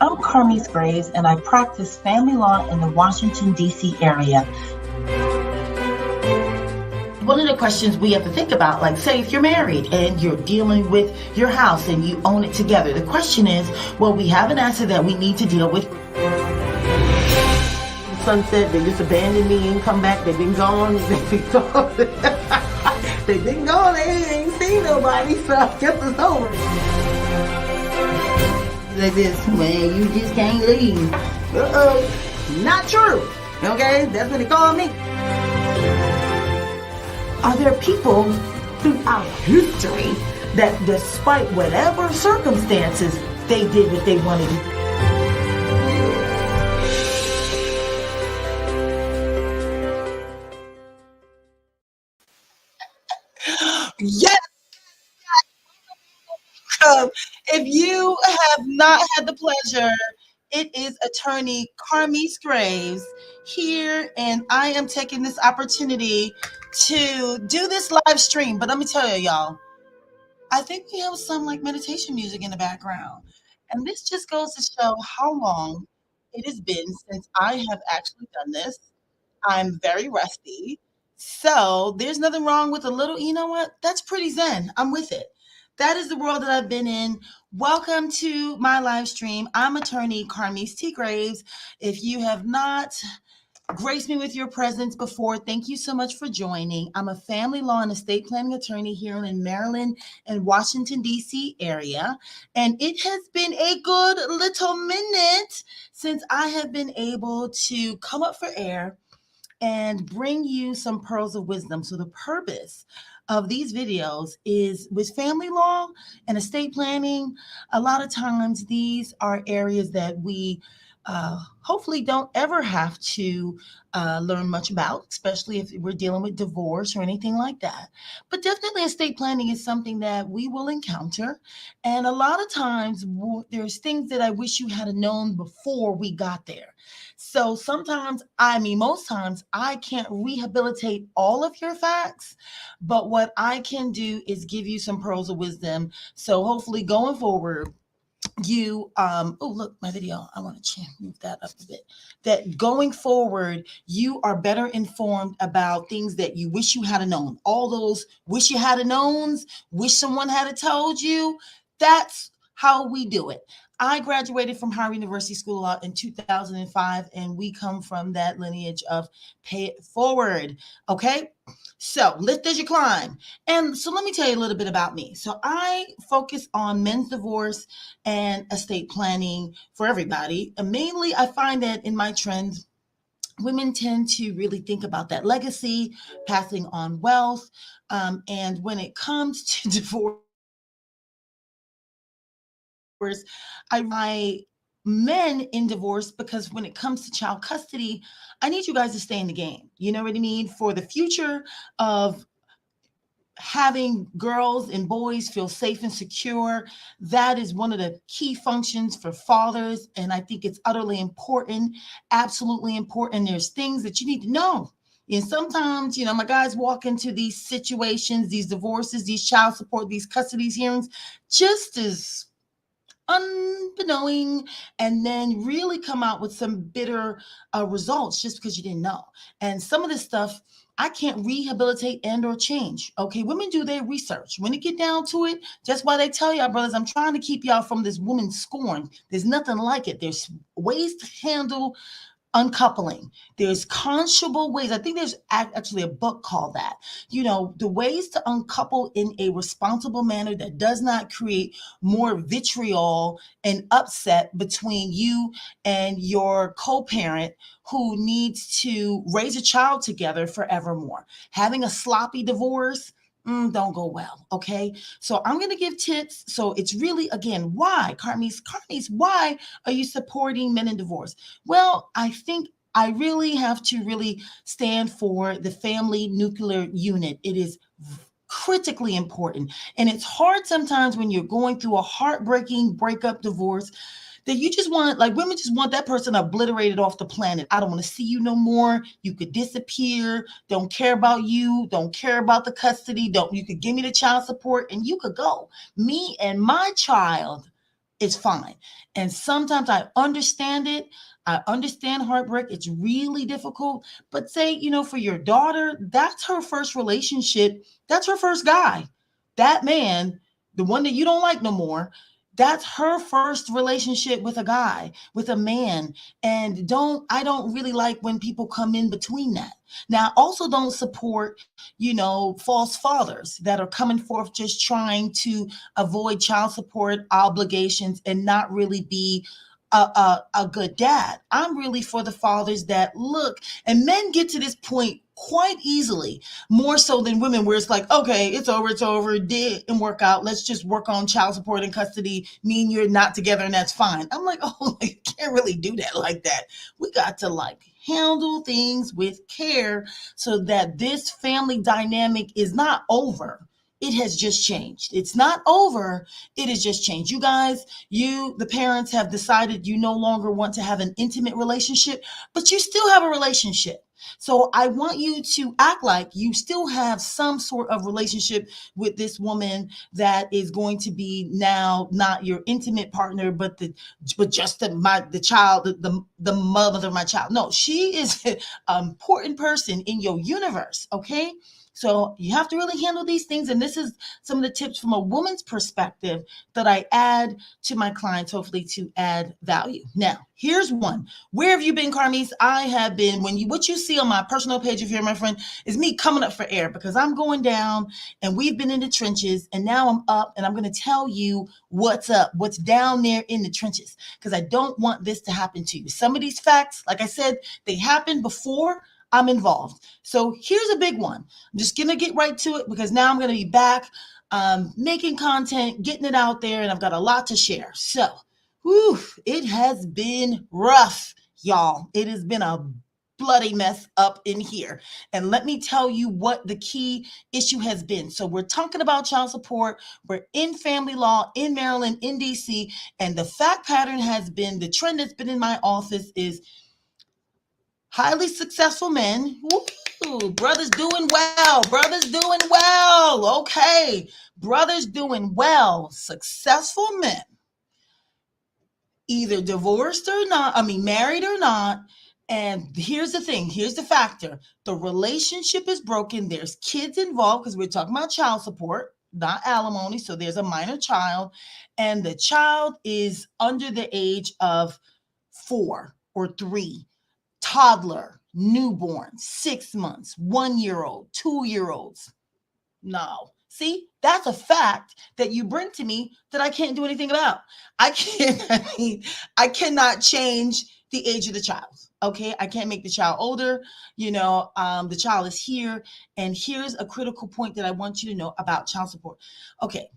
I'm Carmiece Graves, and I practice family law in the Washington, D.C. area. One of the questions we have to think about, like say if you're married and you're dealing with your house and you own it together, the question is, well, we have an asset that we need to deal with. Sunset, they just abandoned me and come back, they've been gone, they've been gone. They've been gone, they ain't seen nobody, so I guess it's over. Like this, man, you just can't leave. Not true. Okay, that's what they call me. Are there people throughout history that despite whatever circumstances, they did what they wanted to do? Yes. If you have not had the pleasure, it is attorney Carmiece Graves here, and I am taking this opportunity to do this live stream. But let me tell you, y'all, I think we have some like meditation music in the background. And this just goes to show how long it has been since I have actually done this. I'm very rusty. So there's nothing wrong with a little, you know what? That's pretty zen. I'm with it. That is the world that I've been in. Welcome to my live stream. I'm attorney Carmiece T. Graves. If you have not graced me with your presence before, thank you so much for joining. I'm a family law and estate planning attorney here in Maryland and Washington, D.C. area. And it has been a good little minute since I have been able to come up for air and bring you some pearls of wisdom. So the purpose of these videos is with family law and estate planning. A lot of times these are areas that we hopefully don't ever have to learn much about, especially if we're dealing with divorce or anything like that. But definitely estate planning is something that we will encounter. And a lot of times there's things that I wish you had known before we got there. So sometimes, most times, I can't rehabilitate all of your facts, but what I can do is give you some pearls of wisdom. So hopefully going forward, you oh look, my video, I want to move that up a bit, that going forward you are better informed about things that you wish you had known. All those wish you had knowns, wish someone had told you. That's how we do it. I graduated from Howard University School of Law in 2005, and we come from that lineage of pay it forward. Okay, so lift as you climb. And so let me tell you a little bit about me. So I focus on men's divorce and estate planning for everybody. And mainly, I find that in my trends, women tend to really think about that legacy, passing on wealth. And when it comes to divorce, my men in divorce, because when it comes to child custody, I need you guys to stay in the game. You know what I mean? For the future of having girls and boys feel safe and secure, that is one of the key functions for fathers. And I think it's utterly important, absolutely important. There's things that you need to know. And sometimes, my guys walk into these situations, these divorces, these child support, these custody hearings, just as unbeknowing, and then really come out with some bitter results just because you didn't know. And some of this stuff I can't rehabilitate and or change. Okay, women do their research. When it get down to it, that's why they tell y'all, brothers, I'm trying to keep y'all from this woman scorn. There's nothing like it. There's ways to handle uncoupling. There's conscionable ways. I think there's actually a book called that. The ways to uncouple in a responsible manner that does not create more vitriol and upset between you and your co-parent who needs to raise a child together forevermore. Having a sloppy divorce, don't go well. Okay. So I'm going to give tips. So it's really, again, why, Carmiece, why are you supporting men in divorce? Well, I think I really have to really stand for the family nuclear unit. It is critically important. And it's hard sometimes when you're going through a heartbreaking breakup divorce that you just want, like women just want that person obliterated off the planet. I don't want to see you no more. You could disappear. Don't care about you. Don't care about the custody. You could give me the child support and you could go. Me and my child It's fine. And sometimes I understand it. I understand heartbreak. It's really difficult. But say, for your daughter, that's her first relationship. That's her first guy. That man, the one that you don't like no more, that's her first relationship with a guy, with a man. And I don't really like when people come in between that. Now, I also don't support, false fathers that are coming forth just trying to avoid child support obligations and not really be a good dad. I'm really for the fathers that look, and men get to this point quite easily, more so than women, where it's like, okay, it's over, it didn't work out. Let's just work on child support and custody. Me and you're not together, and that's fine. I'm like, oh, I can't really do that like that. We got to handle things with care so that this family dynamic is not over. It has just changed. It's not over. It has just changed. You guys, the parents have decided you no longer want to have an intimate relationship, but you still have a relationship. So I want you to act like you still have some sort of relationship with this woman that is going to be now not your intimate partner, but just the child, the mother of my child. No, she is an important person in your universe. Okay. So you have to really handle these things. And this is some of the tips from a woman's perspective that I add to my clients, hopefully to add value. Now, here's one. Where have you been, Carmiece? I have been, what you see on my personal page, if you're my friend, is me coming up for air because I'm going down and we've been in the trenches and now I'm up and I'm going to tell you what's up, what's down there in the trenches, because I don't want this to happen to you. Some of these facts, like I said, they happened before I'm involved. So here's a big one. I'm just going to get right to it because now I'm going to be back making content, getting it out there, and I've got a lot to share. So, it has been rough, y'all. It has been a bloody mess up in here. And let me tell you what the key issue has been. So we're talking about child support. We're in family law in Maryland, in DC. And the fact pattern has been, the trend that's been in my office is highly successful men. Woo, brothers doing well. Brothers doing well. Okay. Brothers doing well. Successful men. Either divorced or not. Married or not. And here's the thing. Here's the factor. The relationship is broken. There's kids involved because we're talking about child support, not alimony. So there's a minor child. And the child is under the age of 4 or 3. Toddler, newborn, 6 months, 1-year-old, 2-year-olds. No. See, that's a fact that you bring to me that I can't do anything about. I cannot change the age of the child. Okay. I can't make the child older. The child is here. And here's a critical point that I want you to know about child support. Okay.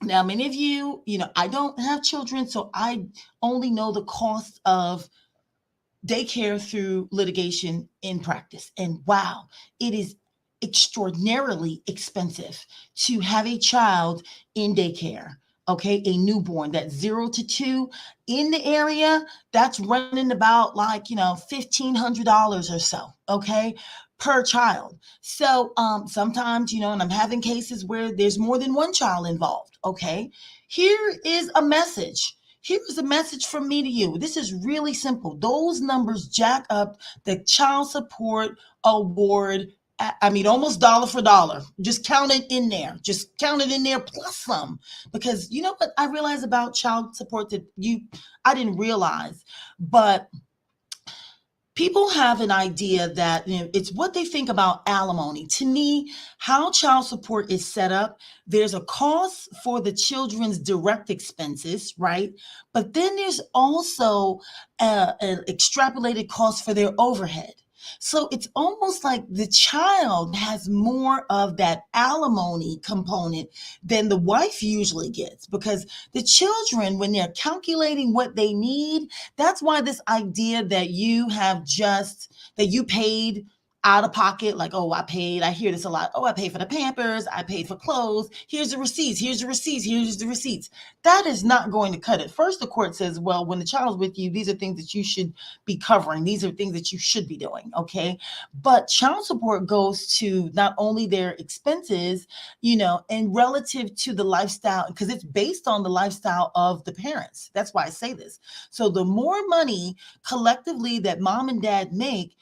Now, many of you, I don't have children, so I only know the cost of daycare through litigation in practice. And wow, it is extraordinarily expensive to have a child in daycare. Okay, a newborn that's 0 to 2 in the area, that's running about $1,500 or so. Okay, per child. So sometimes, and I'm having cases where there's more than one child involved. Okay, here is a message. Here's a message from me to you. This is really simple. Those numbers jack up the child support award. Almost dollar for dollar. Just count it in there. Just count it in there plus some. Because you know what I realized about child support that I didn't realize, but people have an idea that it's what they think about alimony. To me, how child support is set up, there's a cost for the children's direct expenses, right? But then there's also an extrapolated cost for their overhead. So it's almost like the child has more of that alimony component than the wife usually gets, because the children, when they're calculating what they need, that's why this idea that you paid out of pocket, like, oh, I hear this a lot. Oh, I paid for the Pampers. I paid for clothes. Here's the receipts. Here's the receipts. Here's the receipts. That is not going to cut it. First, the court says, well, when the child's with you, these are things that you should be covering. These are things that you should be doing. Okay. But child support goes to not only their expenses, and relative to the lifestyle, because it's based on the lifestyle of the parents. That's why I say this. So the more money collectively that mom and dad make,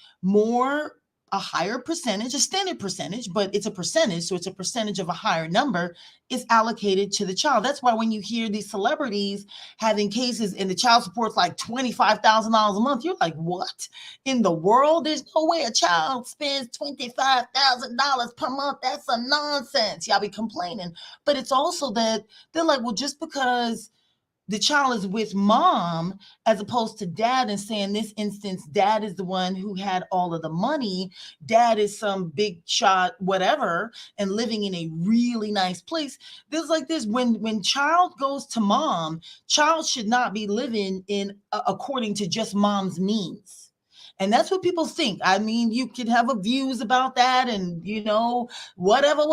a higher percentage, a standard percentage, but it's a percentage. So it's a percentage of a higher number is allocated to the child. That's why when you hear these celebrities having cases and the child support's like $25,000 a month, you're like, what in the world? There's no way a child spends $25,000 per month. That's a nonsense. Y'all be complaining. But it's also that they're like, well, just because the child is with mom as opposed to dad, and saying in this instance, dad is the one who had all of the money. Dad is some big shot, whatever, and living in a really nice place. There's like this, when child goes to mom, child should not be living in according to just mom's means. And that's what people think. I mean, you can have views about that and, whatever.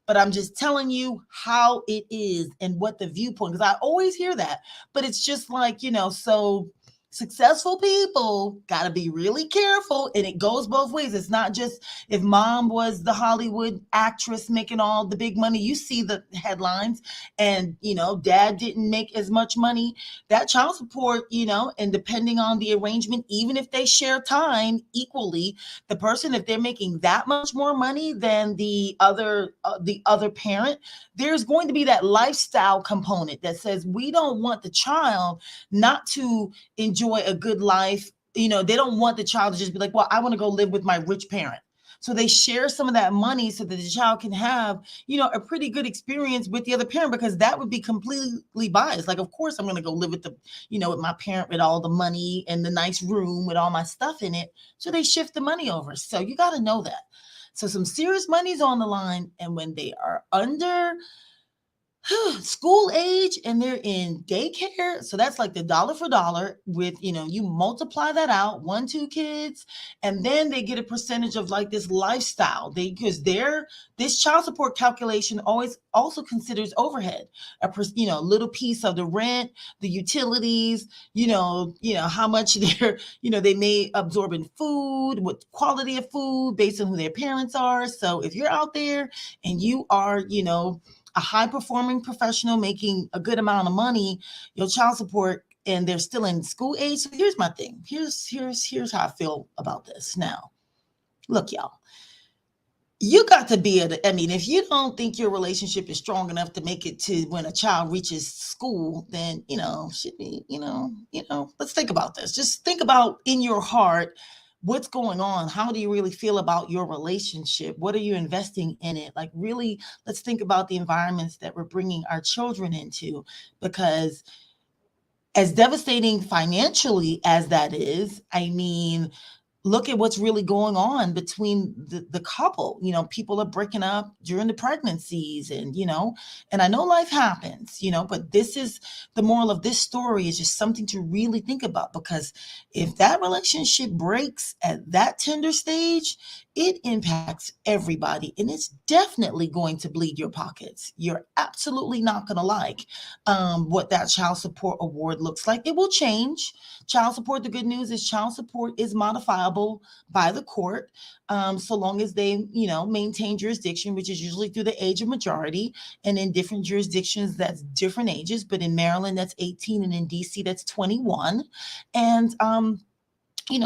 But I'm just telling you how it is and what the viewpoint, because I always hear that. But it's just like, so successful people got to be really careful. And it goes both ways. It's not just if mom was the Hollywood actress making all the big money, you see the headlines, and, dad didn't make as much money. That child support, and depending on the arrangement, even if they share time equally, the person, if they're making that much more money than the other parent, there's going to be that lifestyle component that says we don't want the child not to enjoy a good life. They don't want the child to just be like, well, I want to go live with my rich parent. So they share some of that money so that the child can have, a pretty good experience with the other parent, because that would be completely biased. Like, of course, I'm going to go live with with my parent with all the money and the nice room with all my stuff in it. So they shift the money over. So you got to know that. So some serious money's on the line. And when they are under school age and they're in daycare, so that's like the dollar for dollar with, you multiply that out, 1-2 kids, and then they get a percentage of like this lifestyle. Because this child support calculation always also considers overhead, a little piece of the rent, the utilities, how much they may absorb in food, what quality of food based on who their parents are. So if you're out there and you are, a high performing professional making a good amount of money, your child support, and they're still in school age. So here's my thing. Here's how I feel about this. Now, look, y'all, you got to be if you don't think your relationship is strong enough to make it to when a child reaches school, then, should be, let's think about this. Just think about in your heart, what's going on? How do you really feel about your relationship? What are you investing in it? Like, really, let's think about the environments that we're bringing our children into, because as devastating financially as that is, look at what's really going on between the couple. People are breaking up during the pregnancies, and I know life happens, but this is the moral of this story, is just something to really think about, because if that relationship breaks at that tender stage, it impacts everybody, and it's definitely going to bleed your pockets. You're absolutely not going to like what that child support award looks like. It will change. Child support, the good news is child support is modifiable by the court, so long as they, maintain jurisdiction, which is usually through the age of majority. And in different jurisdictions, that's different ages. But in Maryland, that's 18, and in DC, that's 21. And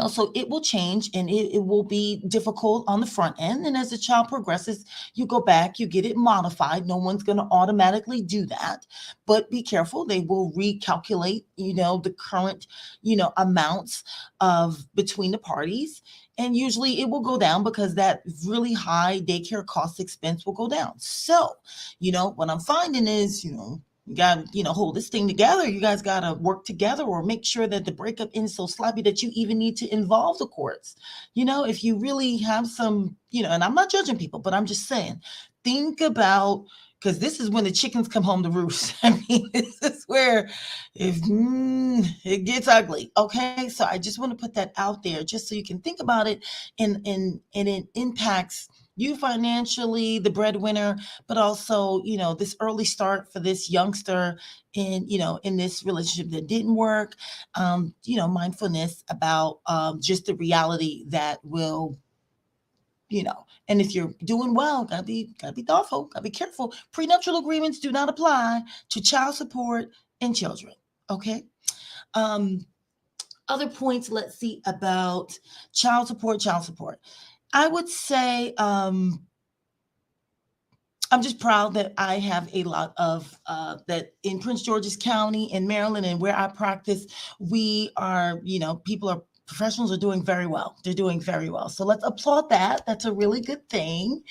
so it will change, and it will be difficult on the front end. And as the child progresses, you go back, you get it modified. No one's going to automatically do that, but be careful. They will recalculate, the current, amounts of between the parties. And usually it will go down because that really high daycare cost expense will go down. So, what I'm finding is, you got to, hold this thing together. You guys got to work together, or make sure that the breakup isn't so sloppy that you even need to involve the courts. If you really have some, and I'm not judging people, but I'm just saying, think about because this is when the chickens come home to roost. I mean, this is where if it gets ugly. Okay, so I just want to put that out there just so you can think about it, and it impacts you financially, the breadwinner, but also, this early start for this youngster in this relationship that didn't work. Mindfulness about just the reality that will, and if you're doing well, gotta be thoughtful, gotta be careful. Prenuptial agreements do not apply to child support and children. Okay. Other points, let's see, about child support. I would say I'm just proud that I have a lot of that in Prince George's County in Maryland, and where I practice, we are, professionals are doing very well. They're doing very well. So let's applaud that. That's a really good thing.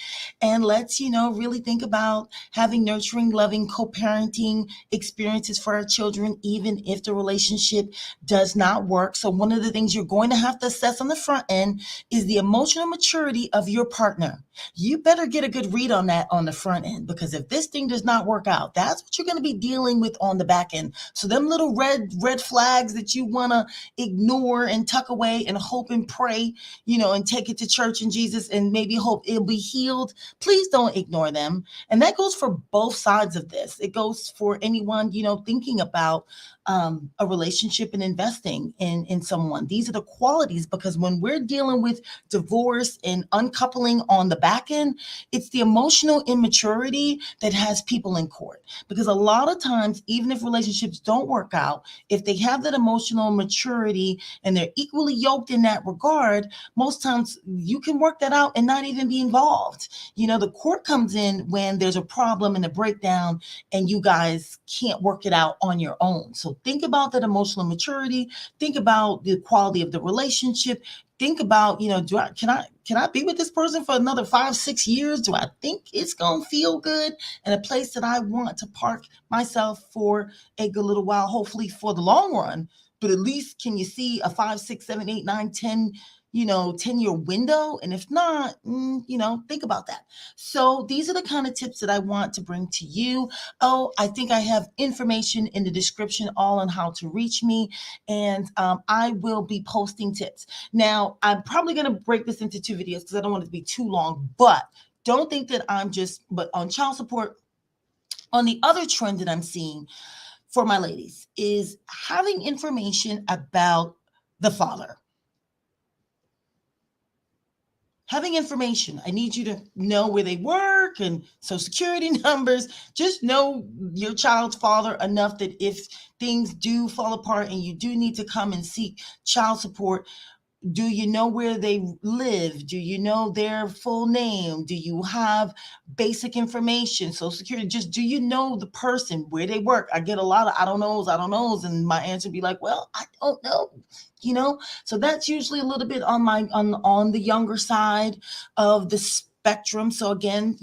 And let's, really think about having nurturing, loving, co-parenting experiences for our children, even if the relationship does not work. So one of the things you're going to have to assess on the front end is the emotional maturity of your partner. You better get a good read on that on the front end, because if this thing does not work out, that's what you're going to be dealing with on the back end. So them little red flags that you want to ignore and tuck away and hope and pray, and take it to church and Jesus and maybe hope it'll be healed. Please don't ignore them. And that goes for both sides of this. It goes for anyone, thinking about a relationship and investing in someone. These are the qualities, because when we're dealing with divorce and uncoupling on the back end, it's the emotional immaturity that has people in court. Because a lot of times, even if relationships don't work out, if they have that emotional maturity and they're equally yoked in that regard, most times you can work that out and not even be involved. The court comes in when there's a problem and a breakdown and you guys can't work it out on your own. So think about that emotional maturity. Think about the quality of the relationship. Think about, can I be with this person for another 5-6 years? Do I think it's going to feel good and a place that I want to park myself for a good little while, hopefully for the long run? But at least can you see a 5, 6, 7, 8, 9, 10, 10-year window? And if not, think about that. So these are the kind of tips that I want to bring to you. Oh, I think I have information in the description all on how to reach me. And I will be posting tips. Now, I'm probably going to break this into 2 videos because I don't want it to be too long, but don't think that but on child support, on the other trend that I'm seeing for my ladies is having information about the father. Having information. I need you to know where they work and social security numbers. Just know your child's father enough that if things do fall apart and you do need to come and seek child support, do you know where they live? Do you know their full name? Do you have basic information, social security? Just do you know the person, where they work? I get a lot of I don't knows, and my answer would be like, well, I don't know. So that's usually a little bit on the younger side of the spectrum. So again,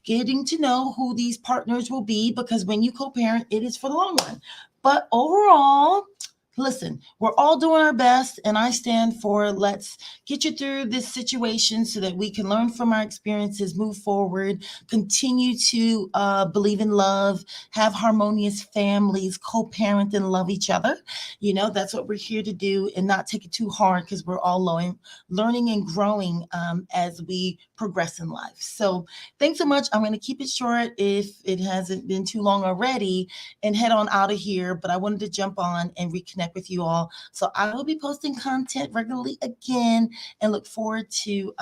getting to know who these partners will be, because when you co-parent, it is for the long run. But overall, listen, we're all doing our best, and I stand for let's get you through this situation so that we can learn from our experiences, move forward, continue to believe in love, have harmonious families, co-parent and love each other. That's what we're here to do, and not take it too hard, because we're all learning and growing as we progress in life. So thanks so much. I'm going to keep it short if it hasn't been too long already, and head on out of here. But I wanted to jump on and reconnect with you all. So I will be posting content regularly again, and look forward to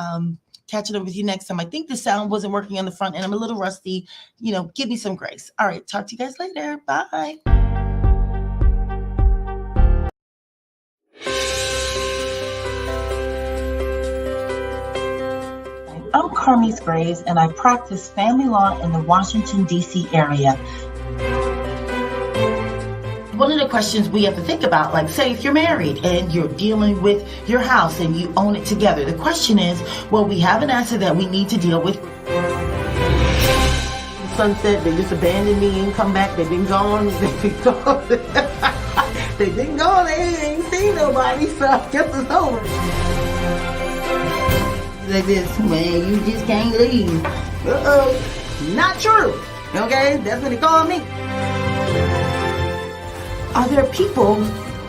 catching up with you next time. I think the sound wasn't working on the front end. I'm a little rusty. Give me some grace. All right. Talk to you guys later. Bye. I'm Carmiece Graves, and I practice family law in the Washington, D.C. area. One of the questions we have to think about, like say if you're married and you're dealing with your house and you own it together, the question is, well, we have an asset that we need to deal with. Sunset, they just abandoned me and come back. They've been gone. They've been gone. They've been gone. They ain't seen nobody, so I guess it's over. Like this, man, you just can't leave. Not true. Okay, that's what he called me. Are there people